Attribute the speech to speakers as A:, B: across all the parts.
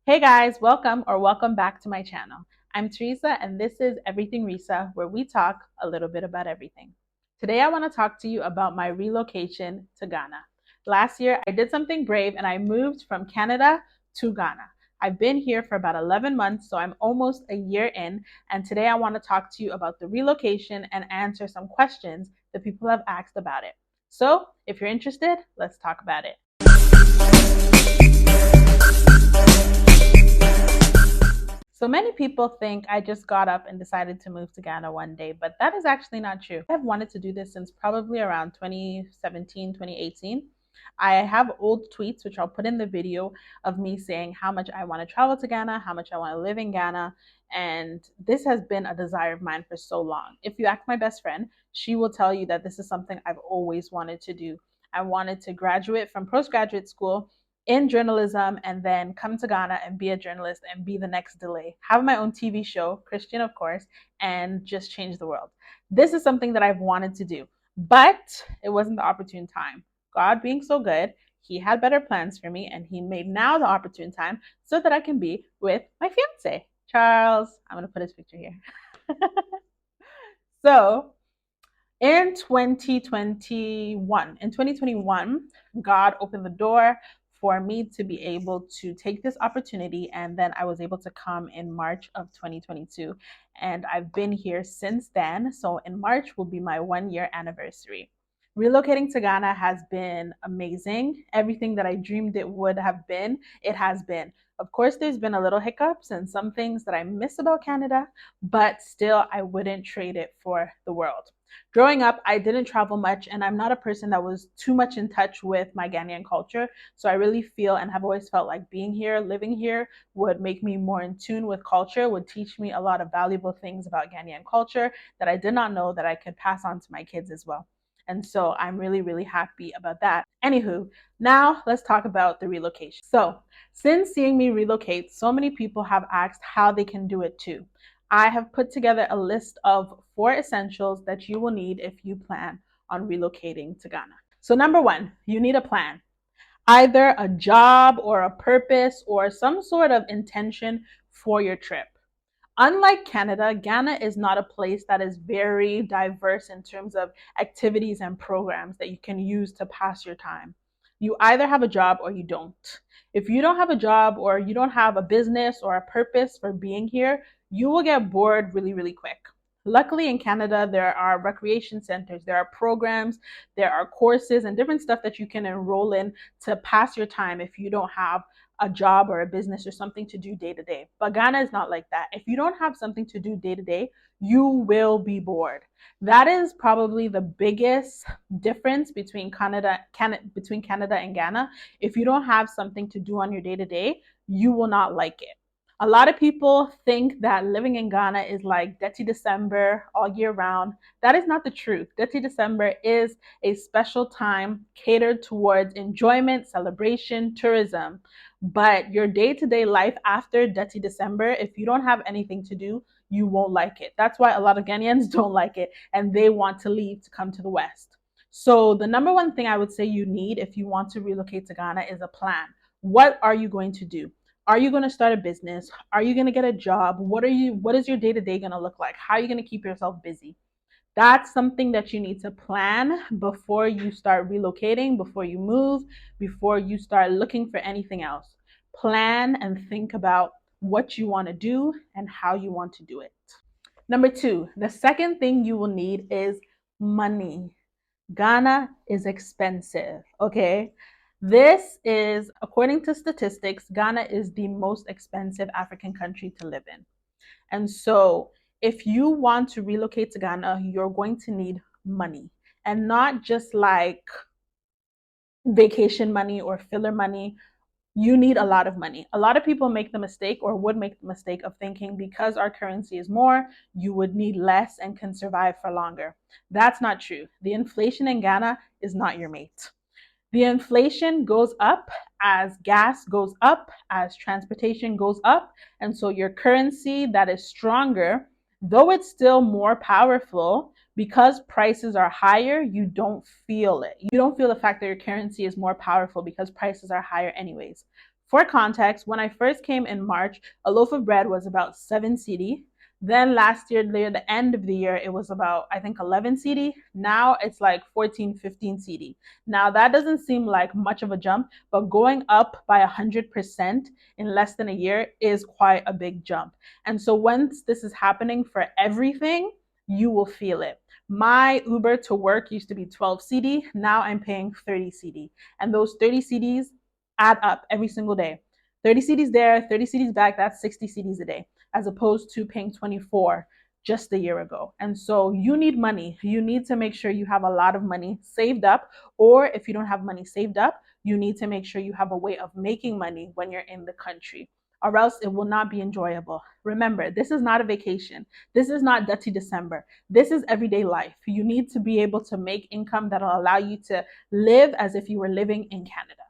A: Hey guys, welcome back to my channel. I'm Teresa and this is Everything Risa, where we talk a little bit about everything. Today I want to talk to you about my relocation to Ghana. Last year I did something brave and I moved from Canada to Ghana. I've been here for about 11 months, so I'm almost a year in, and today I want to talk to you about the relocation and answer some questions that people have asked about it. So, if you're interested, let's talk about it. So many people think I just got up and decided to move to Ghana one day, but that is actually not true. I've wanted to do this since probably around 2017, 2018. I have old tweets, which I'll put in the video, of me saying how much I want to travel to Ghana, how much I want to live in Ghana. And this has been a desire of mine for so long. If you ask my best friend, she will tell you that this is something I've always wanted to do. I wanted to graduate from postgraduate school in journalism and then come to Ghana and be a journalist and be the next delay. Have my own TV show, Christian, of course, and just change the world. This is something that I've wanted to do, but it wasn't the opportune time. God being so good, He had better plans for me, and He made now the opportune time so that I can be with my fiance, Charles. I'm going to put his picture here. So, in 2021, God opened the door for me to be able to take this opportunity, and then I was able to come in March of 2022, and I've been here since then. So in March will be my 1 year anniversary. Relocating to Ghana has been amazing. Everything that I dreamed it would have been, it has been. Of course, there's been a little hiccups and some things that I miss about Canada, but still I wouldn't trade it for the world. Growing up, I didn't travel much, and I'm not a person that was too much in touch with my Ghanaian culture. So I really feel and have always felt like being here, living here, would make me more in tune with culture, would teach me a lot of valuable things about Ghanaian culture that I did not know that I could pass on to my kids as well. And so I'm really, really happy about that. Anywho, now let's talk about the relocation. So, since seeing me relocate, so many people have asked how they can do it too. I have put together a list of 4 essentials that you will need if you plan on relocating to Ghana. So, number 1, you need a plan, either a job or a purpose or some sort of intention for your trip. Unlike Canada, Ghana is not a place that is very diverse in terms of activities and programs that you can use to pass your time. You either have a job or you don't. If you don't have a job or you don't have a business or a purpose for being here, you will get bored really, really quick. Luckily in Canada, there are recreation centers, there are programs, there are courses and different stuff that you can enroll in to pass your time if you don't have a job or a business or something to do day to day. But Ghana is not like that. If you don't have something to do day to day, you will be bored. That is probably the biggest difference between Canada and Ghana. If you don't have something to do on your day to day, you will not like it. A lot of people think that living in Ghana is like Dirty December all year round. That is not the truth. Dirty December is a special time catered towards enjoyment, celebration, tourism. But your day-to-day life after Dirty December, if you don't have anything to do, you won't like it. That's why a lot of Ghanaians don't like it and they want to leave to come to the West. So the number one thing I would say you need if you want to relocate to Ghana is a plan. What are you going to do? Are you going to start a business? Are you going to get a job? What is your day-to-day going to look like? How are you going to keep yourself busy? That's something that you need to plan before you start relocating, before you move, before you start looking for anything else. Plan and think about what you want to do and how you want to do it. Number 2, the second thing you will need is money. Ghana is expensive, okay? This is, according to statistics, Ghana is the most expensive African country to live in. And so, if you want to relocate to Ghana, you're going to need money, and not just like vacation money or filler money. You need a lot of money. A lot of people make the mistake or would make the mistake of thinking because our currency is more, you would need less and can survive for longer. That's not true. The inflation in Ghana is not your mate. The inflation goes up as gas goes up, as transportation goes up. And so your currency that is stronger, though it's still more powerful, because prices are higher, you don't feel it. You don't feel the fact that your currency is more powerful because prices are higher anyways. For context, when I first came in March, a loaf of bread was about 7 cedi. Then last year, near the end of the year, it was about, I think, 11 cedi. Now it's like 14, 15 cedi. Now that doesn't seem like much of a jump, but going up by 100% in less than a year is quite a big jump. And so once this is happening for everything, you will feel it. My Uber to work used to be 12 cedi. Now I'm paying 30 cedi. And those 30 cedis add up every single day. 30 cedis there, 30 cedis back, that's 60 cedis a day, as opposed to paying 24 just a year ago. And so you need money. You need to make sure you have a lot of money saved up, or if you don't have money saved up, you need to make sure you have a way of making money when you're in the country, or else it will not be enjoyable. Remember, this is not a vacation. This is not dirty December. This is everyday life. You need to be able to make income that will allow you to live as if you were living in Canada.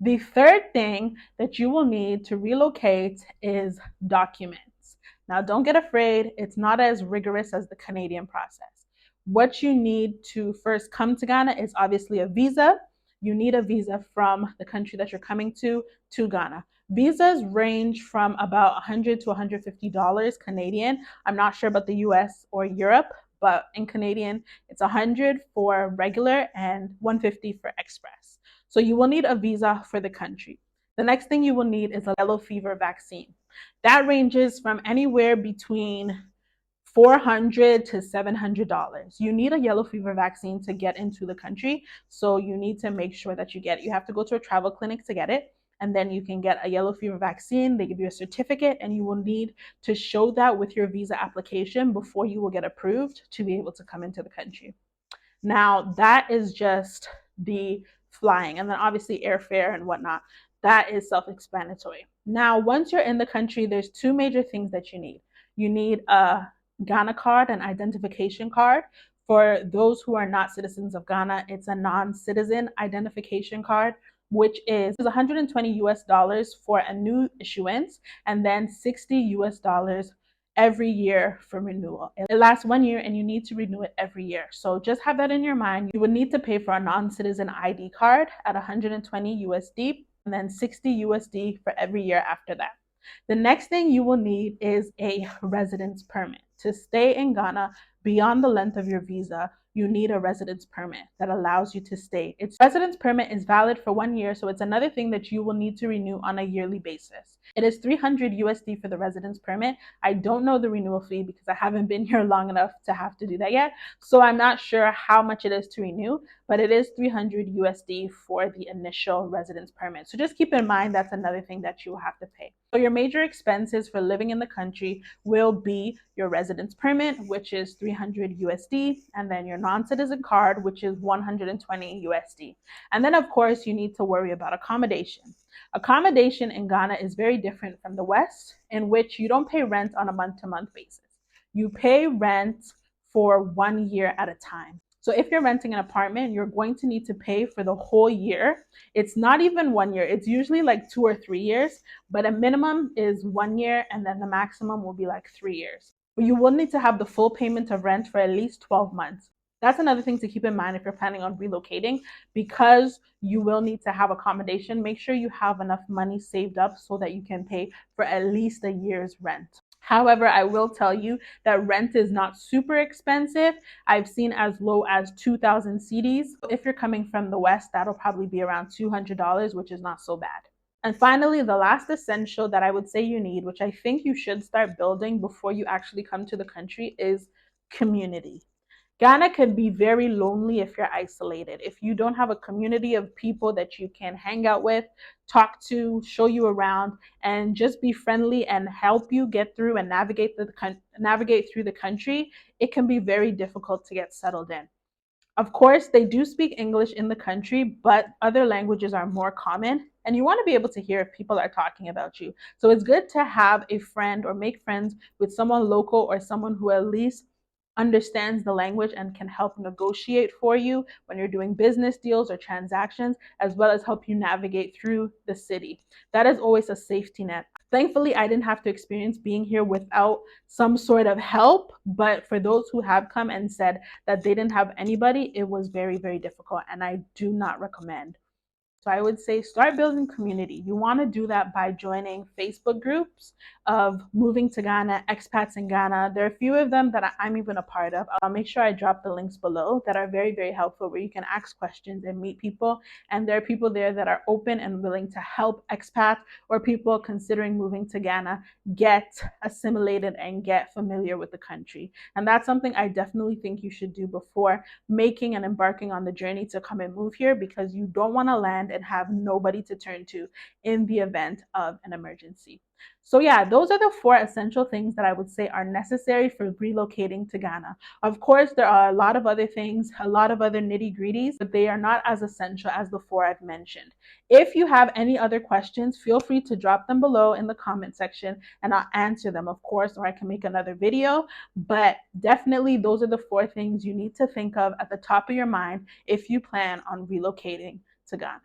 A: The third thing that you will need to relocate is documents. Now, don't get afraid, it's not as rigorous as the Canadian process. What you need to first come to Ghana is obviously a visa. You need a visa from the country that you're coming to Ghana. Visas range from about $100 to $150 Canadian. I'm not sure about the US or Europe, but in Canadian, it's $100 for regular and $150 for express. So you will need a visa for the country. The next thing you will need is a yellow fever vaccine. That ranges from anywhere between $400 to $700. You need a yellow fever vaccine to get into the country. So you need to make sure that you get it. You have to go to a travel clinic to get it. And then you can get a yellow fever vaccine. They give you a certificate, and you will need to show that with your visa application before you will get approved to be able to come into the country. Now, that is just the flying, and then obviously airfare and whatnot. That is self explanatory. Now, once you're in the country, there's two major things that you need. You need a Ghana card, an identification card. For those who are not citizens of Ghana, it's a non citizen identification card, which is $120 for a new issuance, and then $60 every year for renewal. It lasts 1 year and you need to renew it every year. So just have that in your mind. You would need to pay for a non-citizen ID card at 120 USD and then 60 USD for every year after that. The next thing you will need is a residence permit. To stay in Ghana beyond the length of your visa, you need a residence permit that allows you to stay. Its residence permit is valid for 1 year, so it's another thing that you will need to renew on a yearly basis. It is 300 USD for the residence permit. I don't know the renewal fee because I haven't been here long enough to have to do that yet. So I'm not sure how much it is to renew, but it is 300 USD for the initial residence permit. So just keep in mind that's another thing that you will have to pay. So your major expenses for living in the country will be your residence permit, which is 300 USD, and then your non-citizen card, which is 120 USD. And then of course you need to worry about accommodation. Accommodation in Ghana is very different from the West, in which you don't pay rent on a month-to-month basis. You pay rent for 1 year at a time. So if you're renting an apartment, you're going to need to pay for the whole year. It's not even 1 year. It's usually like 2 or 3 years, but a minimum is 1 year, and then the maximum will be like 3 years. But you will need to have the full payment of rent for at least 12 months. That's another thing to keep in mind if you're planning on relocating, because you will need to have accommodation. Make sure you have enough money saved up so that you can pay for at least a year's rent. However, I will tell you that rent is not super expensive. I've seen as low as 2,000 cedis. If you're coming from the West, that'll probably be around $200, which is not so bad. And finally, the last essential that I would say you need, which I think you should start building before you actually come to the country, is community. Ghana can be very lonely if you're isolated. If you don't have a community of people that you can hang out with, talk to, show you around, and just be friendly and help you get through and navigate through the country, it can be very difficult to get settled in. Of course, they do speak English in the country, but other languages are more common, and you want to be able to hear if people are talking about you. So it's good to have a friend or make friends with someone local or someone who at least understands the language and can help negotiate for you when you're doing business deals or transactions, as well as help you navigate through the city. That is always a safety net. Thankfully, I didn't have to experience being here without some sort of help, but for those who have come and said that they didn't have anybody, it was very, very difficult, and I do not recommend. So I would say start building community. You want to do that by joining Facebook groups of moving to Ghana, expats in Ghana. There are a few of them that I'm even a part of. I'll make sure I drop the links below that are very, very helpful where you can ask questions and meet people. And there are people there that are open and willing to help expats or people considering moving to Ghana get assimilated and get familiar with the country. And that's something I definitely think you should do before making and embarking on the journey to come and move here, because you don't want to land and have nobody to turn to in the event of an emergency. So yeah, those are the 4 essential things that I would say are necessary for relocating to Ghana. Of course, there are a lot of other things, a lot of other nitty-gritties, but they are not as essential as the 4 I've mentioned. If you have any other questions, feel free to drop them below in the comment section and I'll answer them, of course, or I can make another video. But definitely those are the 4 things you need to think of at the top of your mind if you plan on relocating to Ghana.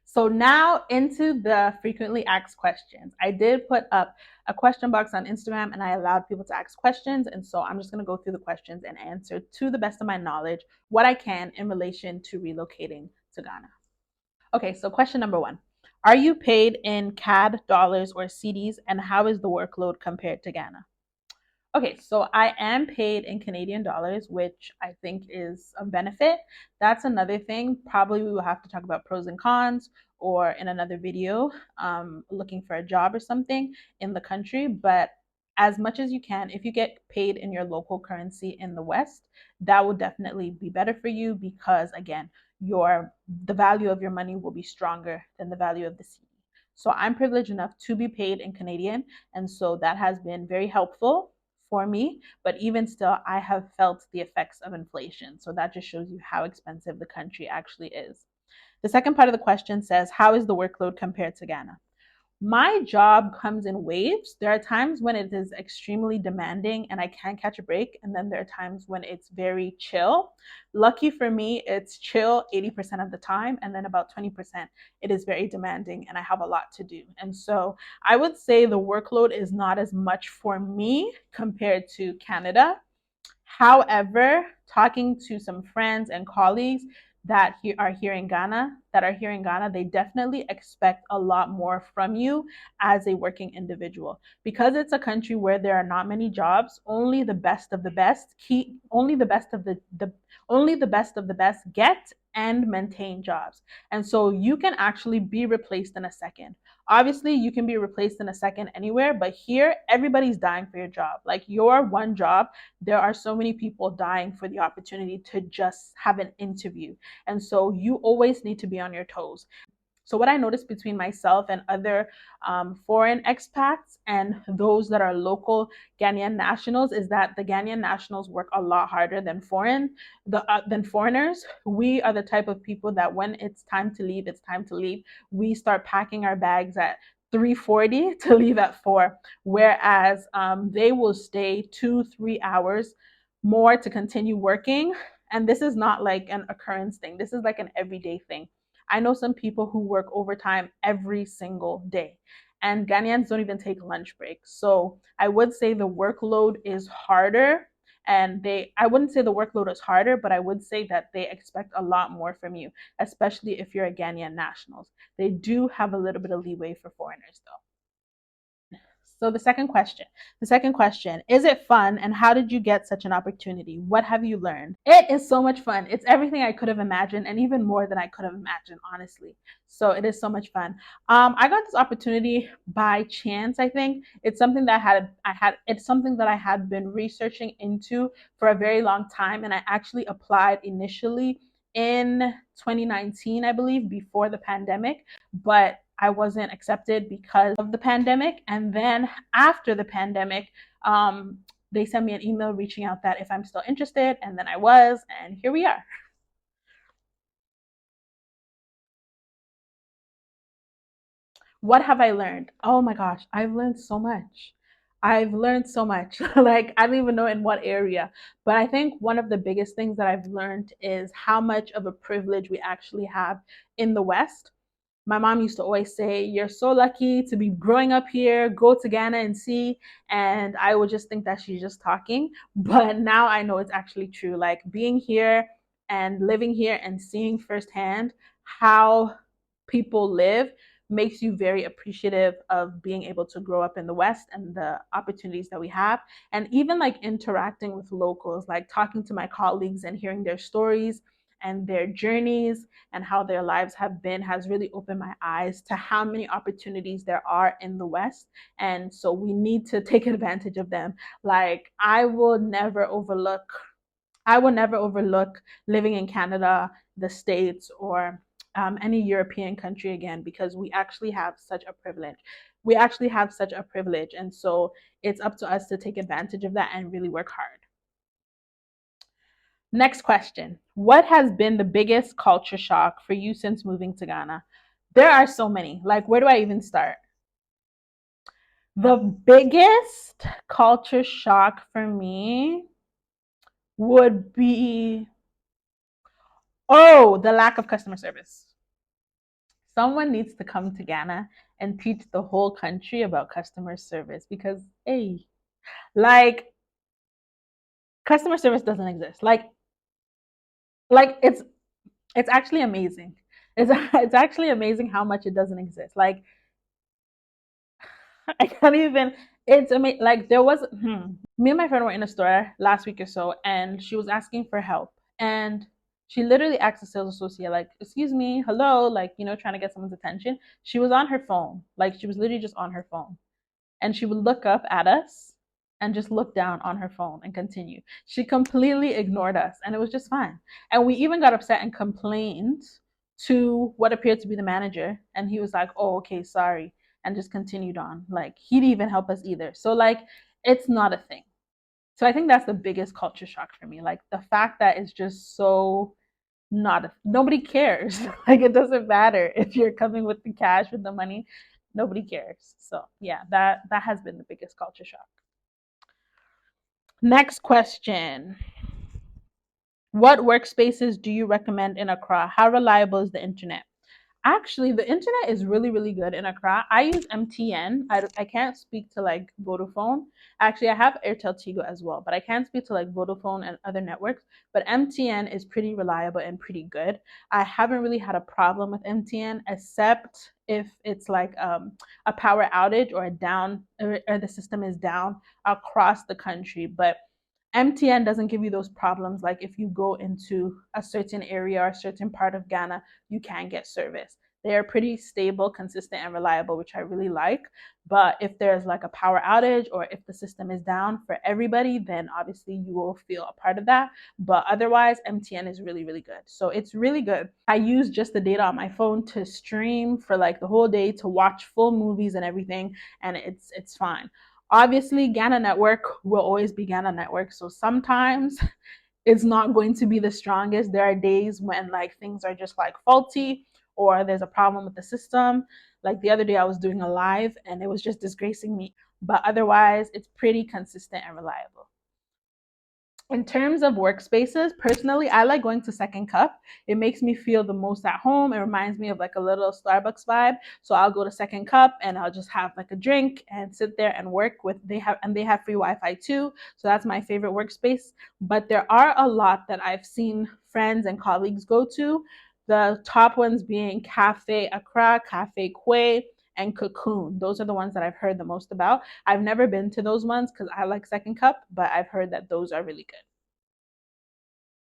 A: So now into the frequently asked questions. I did put up a question box on Instagram and I allowed people to ask questions. And so I'm just going to go through the questions and answer to the best of my knowledge what I can in relation to relocating to Ghana. Okay, so question number 1. Are you paid in CAD, dollars, or CDs? And how is the workload compared to Ghana? Okay, so I am paid in Canadian dollars, which I think is a benefit. That's another thing. Probably we will have to talk about pros and cons or in another video, looking for a job or something in the country. But as much as you can, if you get paid in your local currency in the West, that will definitely be better for you because again, the value of your money will be stronger than the value of the CD. So I'm privileged enough to be paid in Canadian, and so that has been very helpful for me, but even still, I have felt the effects of inflation. So that just shows you how expensive the country actually is. The second part of the question says, how is the workload compared to Ghana? My job comes in waves. There are times when it is extremely demanding and I can't catch a break. And then there are times when it's very chill. Lucky for me, it's chill 80% of the time. And then about 20%, it is very demanding and I have a lot to do. And so I would say the workload is not as much for me compared to Canada. However, talking to some friends and colleagues that are here in Ghana, they definitely expect a lot more from you as a working individual. Because it's a country where there are not many jobs, only the best of the best only the best of the best get and maintain jobs. And so you can actually be replaced in a second. Obviously, you can be replaced in a second anywhere, but here everybody's dying for your job. Like your one job, there are so many people dying for the opportunity to just have an interview. And so you always need to be on your toes. So what I noticed between myself and other foreign expats and those that are local Ghanaian nationals is that the Ghanaian nationals work a lot harder than than foreigners. We are the type of people that when it's time to leave, it's time to leave. We start packing our bags at 3:40 to leave at 4, whereas they will stay 2-3 hours more to continue working. And this is not like an occurrence thing. This is like an everyday thing. I know some people who work overtime every single day, and Ghanaians don't even take lunch breaks. So I would say the workload is harder. I wouldn't say the workload is harder, but I would say that they expect a lot more from you, especially if you're a Ghanaian nationals. They do have a little bit of leeway for foreigners though. So the second question, is it fun and how did you get such an opportunity? What have you learned? It is so much fun. It's everything I could have imagined and even more than I could have imagined, honestly. So it is so much fun. I got this opportunity by chance, I think. It's something that it's something that I had been researching into for a very long time. And I actually applied initially in 2019, I believe, before the pandemic, but I wasn't accepted because of the pandemic. And then after the pandemic, they sent me an email reaching out that if I'm still interested, and then I was, and here we are. What have I learned? Oh my gosh, I've learned so much. I've learned so much. Like, I don't even know in what area. But I think one of the biggest things that I've learned is how much of a privilege we actually have in the West. My mom used to always say, "You're so lucky to be growing up here, go to Ghana and see." And I would just think that she's just talking. But now I know it's actually true. Like being here and living here and seeing firsthand how people live makes you very appreciative of being able to grow up in the West and the opportunities that we have. And even like interacting with locals, like talking to my colleagues and hearing their stories and their journeys and how their lives have been has really opened my eyes to how many opportunities there are in the West. And so we need to take advantage of them. Like I will never overlook living in Canada, the States, or any European country again, because we actually have such a privilege. We actually have such a privilege. And so it's up to us to take advantage of that and really work hard. Next question. What has been the biggest culture shock for you since moving to Ghana? There are so many. Like, where do I even start? The biggest culture shock for me would be, oh, the lack of customer service. Someone needs to come to Ghana and teach the whole country about customer service because, hey, like customer service doesn't exist. Like it's actually amazing. It's actually amazing how much it doesn't exist. Like I can't even. It's amazing. Like there was me and my friend were in a store last week or so, and she was asking for help, and she literally asked the sales associate, like, "Excuse me, hello," like trying to get someone's attention. She was on her phone, like she was literally just on her phone, and she would look up at us and just look down on her phone and continue. She completely ignored us, and it was just fine. And we even got upset and complained to what appeared to be the manager, and he was like, "Oh, okay, sorry," and just continued on. Like he didn't even help us either. So like it's not a thing. So I think that's the biggest culture shock for me. Like the fact that it's just so not nobody cares. Like it doesn't matter if you're coming with the cash with the money, nobody cares. So yeah, that has been the biggest culture shock. Next question. What workspaces do you recommend in Accra? How reliable is the internet? Actually, the internet is really, really good in Accra. I use MTN. I can't speak to like Vodafone. Actually, I have Airtel Tigo as well, but I can't speak to like Vodafone and other networks. But MTN is pretty reliable and pretty good. I haven't really had a problem with MTN except if it's like a power outage or a down or the system is down across the country. But MTN doesn't give you those problems. Like if you go into a certain area or a certain part of Ghana, you can get service. They are pretty stable, consistent, and reliable, which I really like. But if there's like a power outage or if the system is down for everybody, then obviously you will feel a part of that. But otherwise, MTN is really, really good. So it's really good. I use just the data on my phone to stream for like the whole day to watch full movies and everything, and it's fine. Obviously, Ghana Network will always be Ghana Network. So sometimes it's not going to be the strongest. There are days when like things are just like faulty or there's a problem with the system. Like the other day, I was doing a live and it was just disgracing me. But otherwise, it's pretty consistent and reliable. In terms of workspaces, personally, I like going to Second Cup. It makes me feel the most at home. It reminds me of like a little Starbucks vibe. So I'll go to Second Cup and I'll just have like a drink and sit there and work with they have free Wi-Fi too. So that's my favorite workspace. But there are a lot that I've seen friends and colleagues go to. The top ones being Cafe Accra, Cafe Quay, and Cocoon. Those are the ones that I've heard the most about. I've never been to those ones because I like Second Cup, but I've heard that those are really good.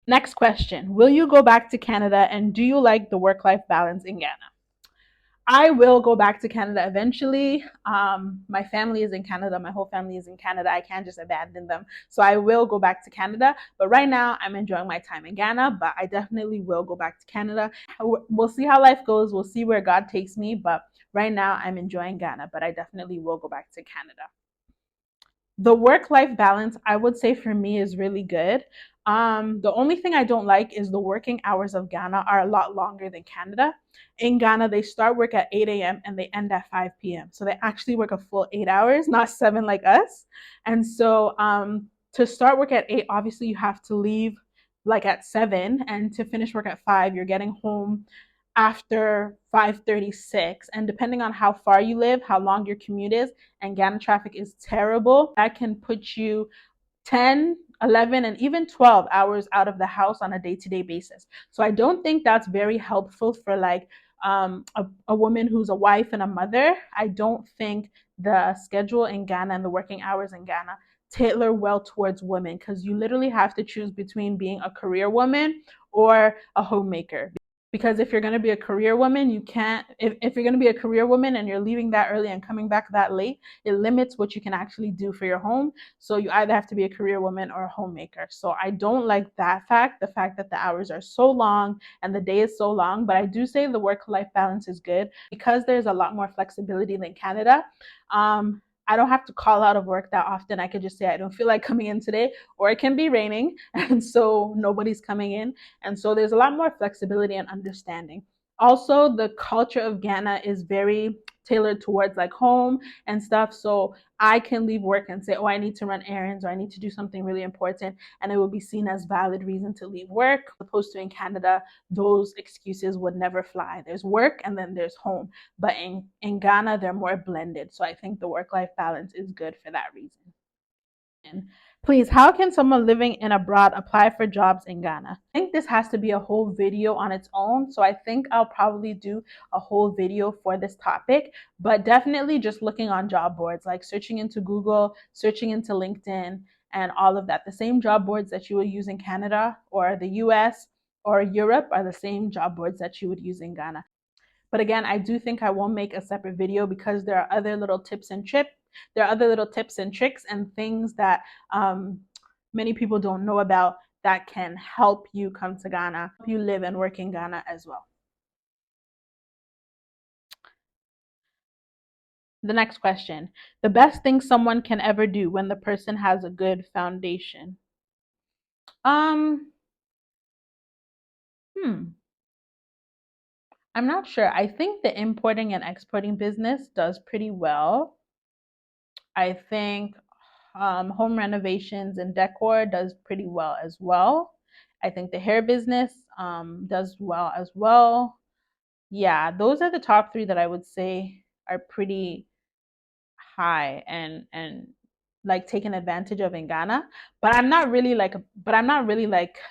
A: Next question. Will you go back to Canada and do you like the work life balance in Ghana? I will go back to Canada eventually. My family is in Canada. My whole family is in Canada. I can't just abandon them. So I will go back to Canada. But right now, I'm enjoying my time in Ghana. But I definitely will go back to Canada. We'll see how life goes. We'll see where God takes me. But right now, I'm enjoying Ghana. But I definitely will go back to Canada. The work life balance, I would say for me, is really good. The only thing I don't like is the working hours of Ghana are a lot longer than Canada. In Ghana, they start work at 8 a.m. and they end at 5 p.m. So they actually work a full 8 hours, not seven like us. And so to start work at 8, obviously you have to leave like at 7, and to finish work at 5, you're getting home after 5:36, and depending on how far you live, how long your commute is, and Ghana traffic is terrible, that can put you 10, 11, and even 12 hours out of the house on a day-to-day basis. So I don't think that's very helpful for like a woman who's a wife and a mother, I don't think the schedule in Ghana and the working hours in Ghana tailor well towards women, because you literally have to choose between being a career woman or a homemaker. Because if you're going to be a career woman, you can't, if you're going to be a career woman and you're leaving that early and coming back that late, it limits what you can actually do for your home. So you either have to be a career woman or a homemaker. So I don't like that fact, the fact that the hours are so long and the day is so long. But I do say the work life balance is good because there's a lot more flexibility than Canada. I don't have to call out of work that often. I could just say I don't feel like coming in today, or it can be raining, and so nobody's coming in. And so there's a lot more flexibility and understanding. Also, the culture of Ghana is very tailored towards like home and stuff. So I can leave work and say, oh, I need to run errands or I need to do something really important. And it will be seen as valid reason to leave work. Opposed to in Canada, those excuses would never fly. There's work and then there's home. But in Ghana, they're more blended. So I think the work life balance is good for that reason. Please, how can someone living in abroad apply for jobs in Ghana? I think this has to be a whole video on its own. So I think I'll probably do a whole video for this topic, but definitely just looking on job boards, like searching into Google, searching into LinkedIn, and all of that. The same job boards that you will use in Canada or the US or Europe are the same job boards that you would use in Ghana. But again, I do think I won't make a separate video because there are other little tips and tricks. There are other little tips and tricks and things that many people don't know about that can help you come to Ghana, help you live and work in Ghana as well. The next question: the best thing someone can ever do when the person has a good foundation. Um, hmm. I'm not sure. I think the importing and exporting business does pretty well. I think home renovations and decor does pretty well as well. I think the hair business does well as well. Yeah, those are the top three that I would say are pretty high and like taken advantage of in Ghana. But I'm not really like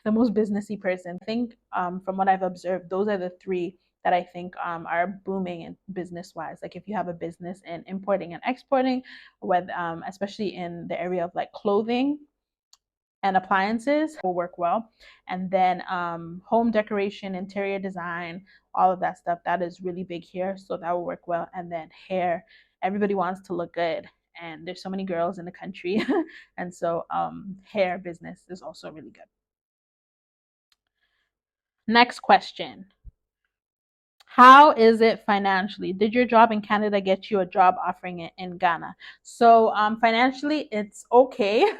A: the most businessy person. I think from what I've observed, those are the three that I think are booming in business wise. Like if you have a business in importing and exporting, with especially in the area of like clothing and appliances will work well. And then home decoration, interior design, all of that stuff, that is really big here. So that will work well. And then hair, everybody wants to look good. And there's so many girls in the country. And so hair business is also really good. Next question. How is it financially? Did your job in Canada get you a job offering it in Ghana? So financially, it's okay.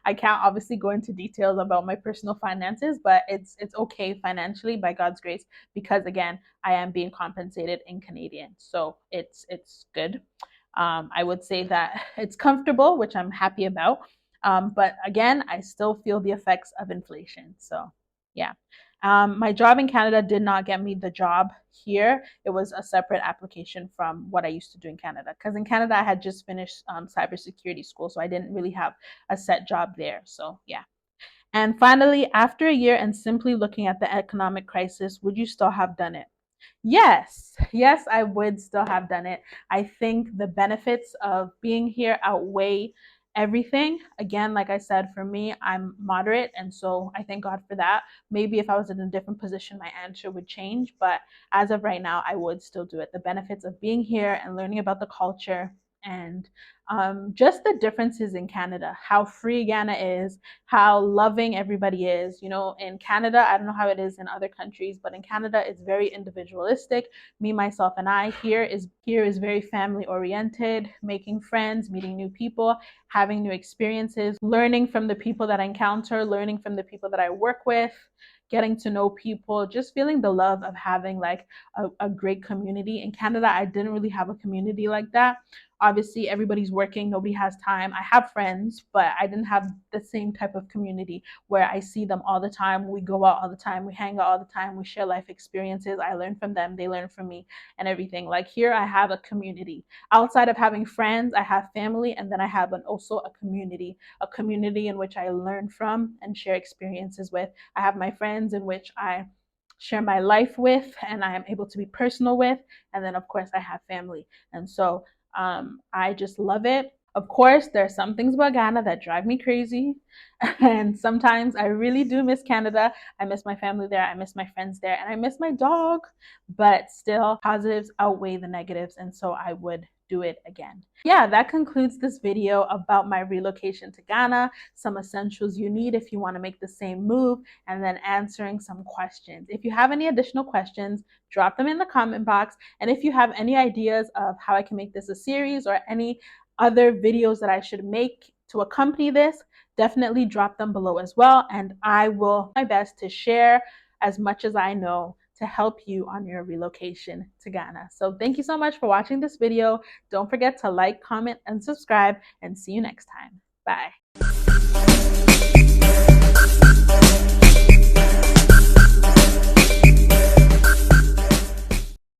A: I can't obviously go into details about my personal finances, but it's okay financially by God's grace because again, I am being compensated in Canadian, so it's good. I would say that it's comfortable, which I'm happy about. But again, I still feel the effects of inflation. So yeah. My job in Canada did not get me the job here. It was a separate application from what I used to do in Canada. Because in Canada, I had just finished cybersecurity school, so I didn't really have a set job there. So, yeah. And finally, after a year and simply looking at the economic crisis, would you still have done it? Yes, yes, I would still have done it. I think the benefits of being here outweigh everything. Again, like I said, for me, I'm moderate, and so I thank God for that. Maybe if I was in a different position, my answer would change, but as of right now, I would still do it. The benefits of being here and learning about the culture and just the differences in Canada, how free Ghana is, how loving everybody is. You know, in Canada, I don't know how it is in other countries, but in Canada, it's very individualistic. Me, myself, and I here is very family oriented, making friends, meeting new people, having new experiences, learning from the people that I encounter, learning from the people that I work with, getting to know people, just feeling the love of having like a great community. In Canada, I didn't really have a community like that. Obviously, everybody's working, nobody has time. I have friends, but I didn't have the same type of community where I see them all the time. We go out all the time, we hang out all the time, we share life experiences. I learn from them, they learn from me, and everything. Like here, I have a community. Outside of having friends, I have family, and then I have also a community in which I learn from and share experiences with. I have my friends in which I share my life with, and I am able to be personal with. And then, of course, I have family. And so I just love it. Of course, there are some things about Ghana that drive me crazy. And sometimes I really do miss Canada. I miss my family there. I miss my friends there. And I miss my dog. But still, positives outweigh the negatives. And so I would do it again. Yeah, that concludes this video about my relocation to Ghana, some essentials you need if you want to make the same move, and then answering some questions. If you have any additional questions, drop them in the comment box. And if you have any ideas of how I can make this a series or any other videos that I should make to accompany this, definitely drop them below as well. And I will do my best to share as much as I know to help you on your relocation to Ghana. So thank you so much for watching this video. Don't forget to like, comment, and subscribe, and see you next time. Bye.